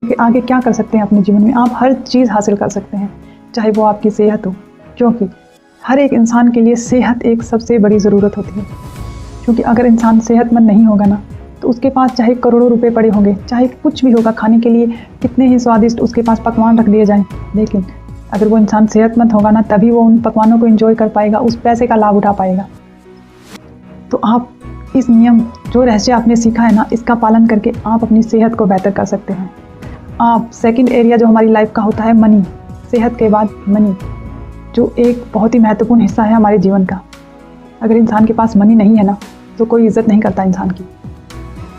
कि आगे क्या कर सकते हैं अपने जीवन में। आप हर चीज़ हासिल कर सकते हैं, चाहे वो आपकी सेहत हो, क्योंकि हर एक इंसान के लिए सेहत एक सबसे बड़ी ज़रूरत होती है। क्योंकि अगर इंसान सेहतमंद नहीं होगा ना, तो उसके पास चाहे करोड़ों रुपए पड़े होंगे, चाहे कुछ भी होगा खाने के लिए, कितने ही स्वादिष्ट उसके पास पकवान रख दिए जाएं, लेकिन अगर वो इंसान सेहतमंद होगा ना, तभी वो उन पकवानों को एंजॉय कर पाएगा, उस पैसे का लाभ उठा पाएगा। तो आप इस नियम, जो रहस्य आपने सीखा है ना, इसका पालन करके आप अपनी सेहत को बेहतर कर सकते हैं। आप सेकंड एरिया जो हमारी लाइफ का होता है मनी, सेहत के बाद मनी, जो एक बहुत ही महत्वपूर्ण हिस्सा है हमारे जीवन का। अगर इंसान के पास मनी नहीं है ना, तो कोई इज्जत नहीं करता इंसान की,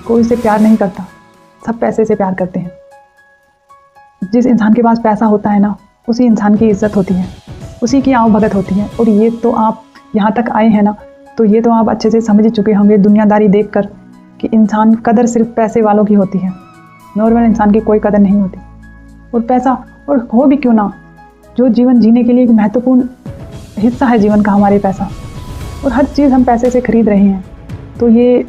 कोई उसे प्यार नहीं करता, सब पैसे से प्यार करते हैं। जिस इंसान के पास पैसा होता है ना, उसी इंसान की इज्जत होती है, उसी की आवभगत होती है। और ये तो आप यहाँ तक आए हैं ना, तो ये तो आप अच्छे से समझ ही चुके होंगे दुनियादारी देखकर कि इंसान कदर सिर्फ पैसे वालों की होती है, नॉर्मल इंसान की कोई कदर नहीं होती। और पैसा, और हो भी क्यों ना, जो जीवन जीने के लिए एक महत्वपूर्ण हिस्सा है जीवन का हमारे पैसा, और हर चीज़ हम पैसे से खरीद रहे हैं, तो ये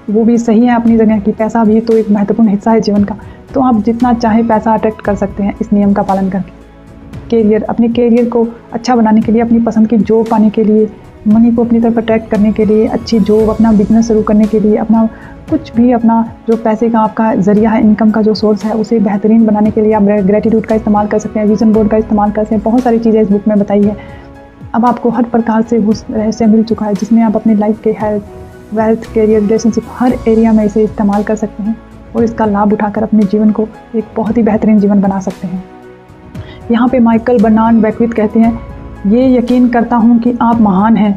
वो भी सही है अपनी जगह कि पैसा भी तो एक महत्वपूर्ण हिस्सा है जीवन का। तो आप जितना चाहें पैसा अट्रैक्ट कर सकते हैं इस नियम का पालन करके। कैरियर, अपने कैरियर को अच्छा बनाने के लिए, अपनी पसंद की जॉब पाने के लिए, मनी को अपनी तरफ अट्रैक्ट करने के लिए, अच्छी जॉब, अपना बिजनेस शुरू करने के लिए, अपना कुछ भी, अपना जो पैसे का आपका ज़रिया है, इनकम का जो सोर्स है, उसे बेहतरीन बनाने के लिए आप ग्रेटिट्यूड का इस्तेमाल कर सकते हैं, विजन बोर्ड का इस्तेमाल कर सकते हैं। बहुत सारी चीज़ें इस बुक में बताई है। अब आपको हर प्रकार से वो रहस्य मिल चुका है जिसमें आप अपनी लाइफ के हेल्थ, वेल्थ, कैरियर, रिलेशनशिप, हर एरिया में इसे इस्तेमाल कर सकते हैं और इसका लाभ उठाकर अपने जीवन को एक बहुत ही बेहतरीन जीवन बना सकते हैं। यहाँ पे माइकल बर्नार्ड बैकविथ कहते हैं, ये यकीन करता हूँ कि आप महान हैं,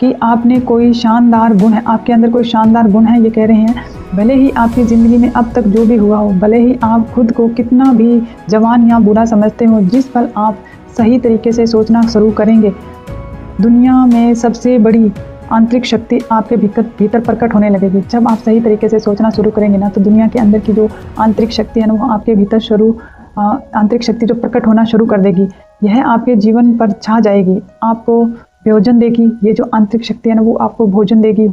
कि आपने कोई शानदार गुण है, आपके अंदर कोई शानदार गुण है। ये कह रहे हैं भले ही आपकी ज़िंदगी में अब तक जो भी हुआ हो, भले ही आप खुद को कितना भी जवान या बुरा समझते हो, जिस पल आप सही तरीके से सोचना शुरू करेंगे, दुनिया में सबसे बड़ी आंतरिक शक्ति आपके भीतर प्रकट होने लगेगी। जब आप सही तरीके से सोचना शुरू करेंगे ना, तो दुनिया के अंदर की जो आंतरिक शक्ति है ना, वो आपके भीतर आंतरिक शक्ति जो प्रकट होना शुरू कर देगी, यह आपके जीवन पर छा जाएगी, आपको भोजन देगी। ये जो आंतरिक शक्ति है ना, वो आपको भोजन देगी।